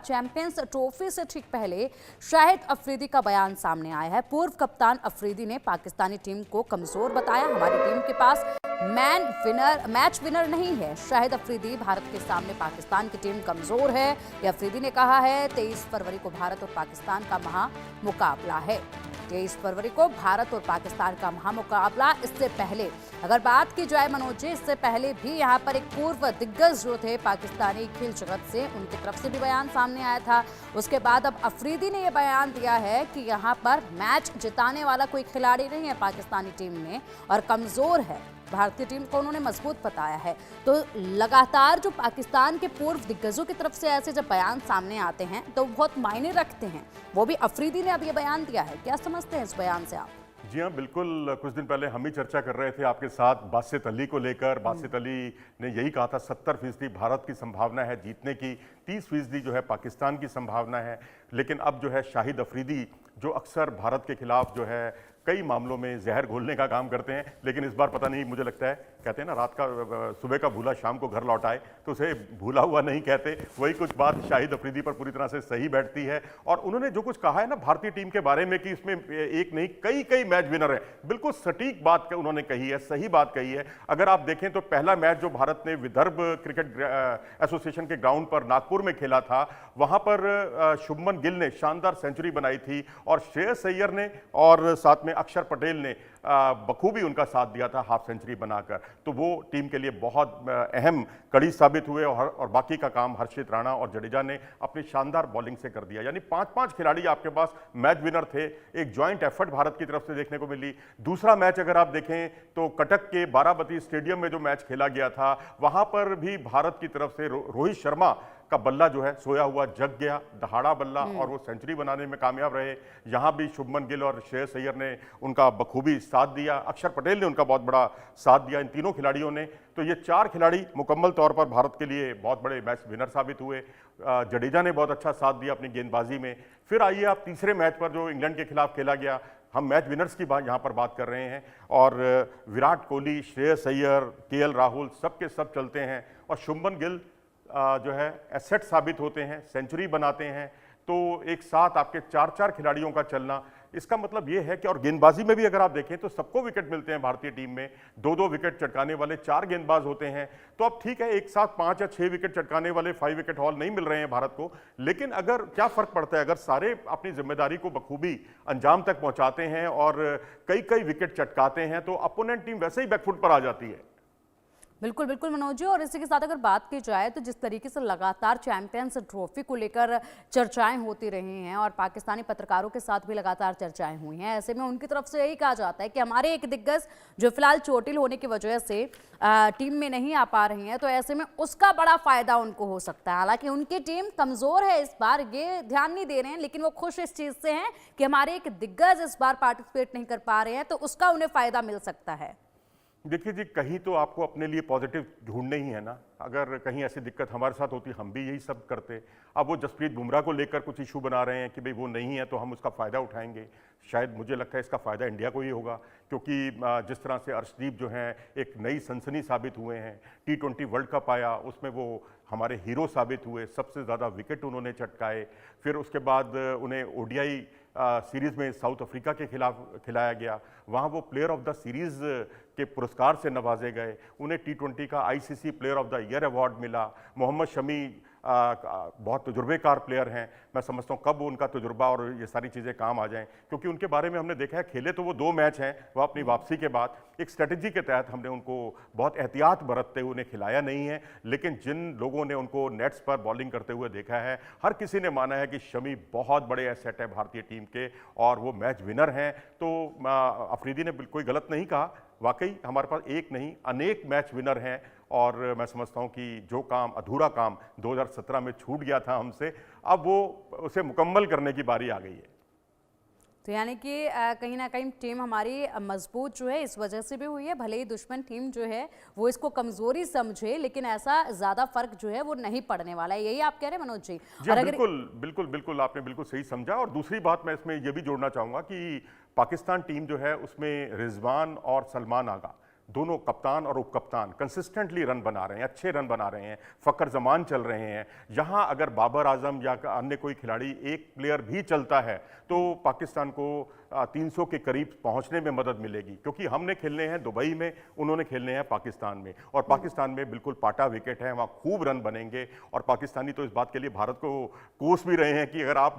Champions trophy से ठीक पहले शाहिद अफरीदी का बयान सामने आया है। पूर्व कप्तान अफरीदी ने पाकिस्तानी टीम को कमजोर बताया। हमारी टीम के पास मैच विनर नहीं है। शाहिद अफरीदी, भारत के सामने पाकिस्तान की टीम कमजोर है, यह अफरीदी ने कहा है। 23 फरवरी को भारत और पाकिस्तान का महामुकाबला है। 23 फरवरी को भारत और पाकिस्तान का महामुकाबला। इससे पहले अगर बात की जाए मनोज जी, इससे पहले भी यहाँ पर एक पूर्व दिग्गज जो थे पाकिस्तानी खेल जगत से, उनकी तरफ से भी बयान सामने आया था। उसके बाद अब अफरीदी ने यह बयान दिया है कि यहाँ पर मैच जिताने वाला कोई खिलाड़ी नहीं है पाकिस्तानी टीम में और कमजोर है। भारतीय टीम को उन्होंने मजबूत बताया है। तो लगातार जो पाकिस्तान के पूर्व दिग्गजों की तरफ से ऐसे जब बयान सामने आते हैं तो बहुत मायने रखते हैं। वो भी अफरीदी ने अब ये बयान दिया है। क्या समझते हैं इस बयान से आप? जी हाँ, बिल्कुल। कुछ दिन पहले हम ही चर्चा कर रहे थे आपके साथ बासित अली को लेकर। बासित अली ने यही कहा था 70% भारत की संभावना है जीतने की, 30% जो है पाकिस्तान की संभावना है। लेकिन अब जो है शाहिद अफरीदी, जो अक्सर भारत के खिलाफ जो है कई मामलों में जहर घोलने का काम करते हैं, लेकिन इस बार पता नहीं, मुझे लगता है, कहते हैं ना रात का सुबह का भूला शाम को घर लौट आए, तो उसे भूला हुआ नहीं कहते। वही कुछ बात शाहिद अफरीदी पर पूरी तरह से सही बैठती है। और उन्होंने जो कुछ कहा है ना भारतीय टीम के बारे में कि इसमें एक नहीं कई मैच विनर है, बिल्कुल सटीक बात उन्होंने कही है, सही बात कही है। अगर आप देखें तो पहला मैच जो भारत ने विदर्भ क्रिकेट एसोसिएशन के ग्राउंड पर नागपुर में खेला था, वहां पर शुभमन गिल ने शानदार सेंचुरी बनाई थी और श्रेयस अय्यर ने और साथ में अक्षर पटेल ने बखूबी उनका साथ दिया था हाफ सेंचुरी बनाकर। तो वो टीम के लिए बहुत अहम कड़ी साबित हुए और बाकी का काम हर्षित राणा और जडेजा ने अपनी शानदार बॉलिंग से कर दिया। यानी 5-5 खिलाड़ी आपके पास मैच विनर थे। एक जॉइंट एफर्ट भारत की तरफ से देखने को मिली। दूसरा मैच अगर आप देखें तो कटक के बाराबती स्टेडियम में जो मैच खेला गया था, वहां पर भी भारत की तरफ से रोहित शर्मा का बल्ला जो है सोया हुआ जग गया, दहाड़ा बल्ला, और वो सेंचुरी बनाने में कामयाब रहे। यहां भी शुभमन गिल और श्रेयस अय्यर ने उनका बखूबी साथ दिया, अक्षर पटेल ने उनका बहुत बड़ा साथ दिया, इन तीनों खिलाड़ियों ने। तो ये 4 खिलाड़ी मुकम्मल तौर पर भारत के लिए बहुत बड़े मैच विनर साबित हुए। जडेजा ने बहुत अच्छा साथ दिया अपनी गेंदबाजी में। फिर आइए आप तीसरे मैच पर जो इंग्लैंड के खिलाफ खेला गया, हम मैच विनर्स की बात यहाँ पर बात कर रहे हैं, और विराट कोहली, श्रेयस अय्यर, केएल राहुल सबके सब चलते हैं, और शुभमन गिल जो है एसेट साबित होते हैं, सेंचुरी बनाते हैं। तो एक साथ आपके 4-4 खिलाड़ियों का चलना, इसका मतलब ये है कि, और गेंदबाजी में भी अगर आप देखें तो सबको विकेट मिलते हैं भारतीय टीम में, 2-2 विकेट चटकाने वाले 4 गेंदबाज होते हैं। तो अब ठीक है, एक साथ 5 या 6 विकेट चटकाने वाले 5 विकेट हॉल नहीं मिल रहे हैं भारत को, लेकिन अगर क्या फर्क पड़ता है, अगर सारे अपनी जिम्मेदारी को बखूबी अंजाम तक पहुंचाते हैं और कई विकेट चटकाते हैं, तो अपोनेंट टीम वैसे ही बैकफुट पर आ जाती है। बिल्कुल बिल्कुल मनोज जी। और इसी के साथ अगर बात की जाए तो जिस तरीके से लगातार चैंपियंस ट्रॉफी को लेकर चर्चाएं होती रही हैं और पाकिस्तानी पत्रकारों के साथ भी लगातार चर्चाएं हुई हैं, ऐसे में उनकी तरफ से यही कहा जाता है कि हमारे एक दिग्गज जो फिलहाल चोटिल होने की वजह से टीम में नहीं आ पा रही हैं, तो ऐसे में उसका बड़ा फायदा उनको हो सकता है। हालांकि उनकी टीम कमजोर है इस बार, ये ध्यान नहीं दे रहे हैं, लेकिन वो खुश इस चीज से हैं कि हमारे एक दिग्गज इस बार पार्टिसिपेट नहीं कर पा रहे हैं, तो उसका उन्हें फायदा मिल सकता है। देखिए जी, कहीं तो आपको अपने लिए पॉजिटिव ढूंढने ही है ना। अगर कहीं ऐसी दिक्कत हमारे साथ होती, हम भी यही सब करते। अब वो जसप्रीत बुमराह को लेकर कुछ इशू बना रहे हैं कि भाई वो नहीं है तो हम उसका फ़ायदा उठाएंगे। शायद मुझे लगता है इसका फ़ायदा इंडिया को ही होगा, क्योंकि जिस तरह से अर्शदीप जो हैं एक नई सनसनी साबित हुए हैं। T20 वर्ल्ड कप आया, उसमें वो हमारे हीरो साबित हुए, सबसे ज़्यादा विकेट उन्होंने चटकाए। फिर उसके बाद उन्हें ODI सीरीज़ में साउथ अफ्रीका के खिलाफ खिलाया गया, वहाँ वो प्लेयर ऑफ द सीरीज़ के पुरस्कार से नवाजे गए। उन्हें T20 का ICC player of the year award मिला। मोहम्मद शमी बहुत तजुर्बेकार प्लेयर हैं। मैं समझता हूँ कब उनका तजुर्बा और ये सारी चीज़ें काम आ जाएं, क्योंकि उनके बारे में हमने देखा है, खेले तो वो 2 मैच हैं, वो अपनी वापसी के बाद एक स्ट्रेटजी के तहत हमने उनको बहुत एहतियात बरतते हुए उन्हें खिलाया नहीं है। लेकिन जिन लोगों ने उनको नेट्स पर बॉलिंग करते हुए देखा है, हर किसी ने माना है कि शमी बहुत बड़े एसेट है भारतीय टीम के और वो मैच विनर हैं। तो अफरीदी ने कोई गलत नहीं कहा, वाकई हमारे पास एक नहीं अनेक मैच विनर हैं। और मैं समझता हूं कि जो काम अधूरा काम 2017 में छूट गया था हमसे, अब वो उसे मुकम्मल करने की बारी आ गई है। तो यानी कि कहीं ना कहीं टीम हमारी मजबूत जो है इस वजह से भी हुई है, भले ही दुश्मन टीम जो है वो इसको कमजोरी समझे, लेकिन ऐसा ज्यादा फर्क जो है वो नहीं पड़ने वाला है। यही आप कह रहे हैं मनोज जी? और बिल्कुल बिल्कुल बिल्कुल आपने बिल्कुल सही समझा। और दूसरी बात मैं इसमें यह भी जोड़ना चाहूंगा कि पाकिस्तान टीम जो है उसमें रिजवान और सलमान आगा दोनों कप्तान और उप कप्तान कंसिस्टेंटली रन बना रहे हैं, अच्छे रन बना रहे हैं, फकर जमान चल रहे हैं। यहां अगर बाबर आजम या अन्य कोई खिलाड़ी, एक प्लेयर भी चलता है तो पाकिस्तान को 300 के करीब पहुंचने में मदद मिलेगी, क्योंकि हमने खेलने हैं दुबई में, उन्होंने खेलने हैं पाकिस्तान में, और पाकिस्तान में बिल्कुल पाटा विकेट है, वहां खूब रन बनेंगे। और पाकिस्तानी तो इस बात के लिए भारत को कोस भी रहे हैं कि अगर आप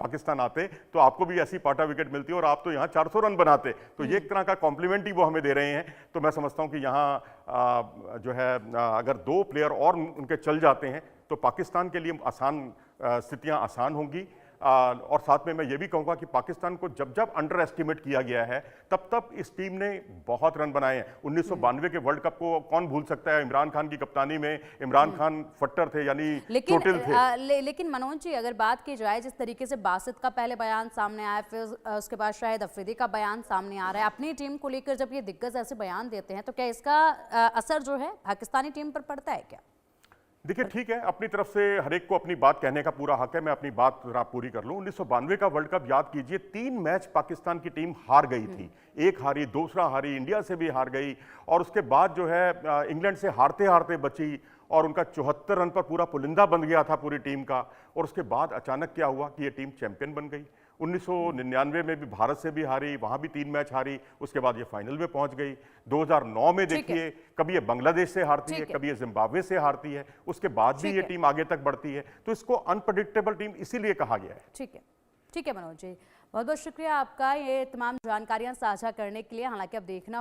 पाकिस्तान आते तो आपको भी ऐसी पाटा विकेट मिलती और आप तो यहाँ 400 रन बनाते। तो ये एक तरह का कॉम्प्लीमेंट ही वो हमें दे रहे हैं। तो मैं समझता हूं कि यहाँ जो है अगर 2 प्लेयर और उनके चल जाते हैं तो पाकिस्तान के लिए स्थितियां आसान होंगी। और साथ में मैं ये भी कहूंगा कि पाकिस्तान को जब जब अंडर एस्टिमेट किया गया है तब तब इस टीम ने बहुत रन बनाए हैं। 1992 के वर्ल्ड कप को कौन भूल सकता है? इमरान खान की कप्तानी में इमरान खान फट्टर थे, यानी चोटिल थे। लेकिन मनोज जी, अगर बात की जाए जिस तरीके से बासित का पहले बयान सामने आया, फिर उसके बाद शाहिद अफरीदी का बयान सामने आ रहा है, अपनी टीम को लेकर जब ये दिग्गज ऐसे बयान देते हैं तो क्या इसका असर जो है पाकिस्तानी टीम पर पड़ता है क्या? देखिए, ठीक है, अपनी तरफ से हर एक को अपनी बात कहने का पूरा हक है। मैं अपनी बात जरा पूरी कर लूं। 1992 का वर्ल्ड कप याद कीजिए, 3 मैच पाकिस्तान की टीम हार गई थी। एक हारी, दूसरा हारी, इंडिया से भी हार गई, और उसके बाद जो है इंग्लैंड से हारते हारते बची, और उनका 74 रन पर पूरा पुलिंदा बन गया था पूरी टीम का। और उसके बाद अचानक क्या हुआ कि ये टीम चैंपियन बन गई। 1999 में भी भारत से भी हारी, वहां भी 3 मैच हारी, उसके बाद ये फाइनल में पहुंच गई। 2009 में देखिए, कभी ये बांग्लादेश से हारती है, कभी ये जिम्बाब्वे से हारती है, उसके बाद भी ये टीम आगे तक बढ़ती है। तो इसको अनप्रेडिक्टेबल टीम इसीलिए कहा गया है। ठीक है मनोज जी, बहुत बहुत शुक्रिया आपका ये तमाम जानकारियां साझा करने के लिए। हालांकि अब देखना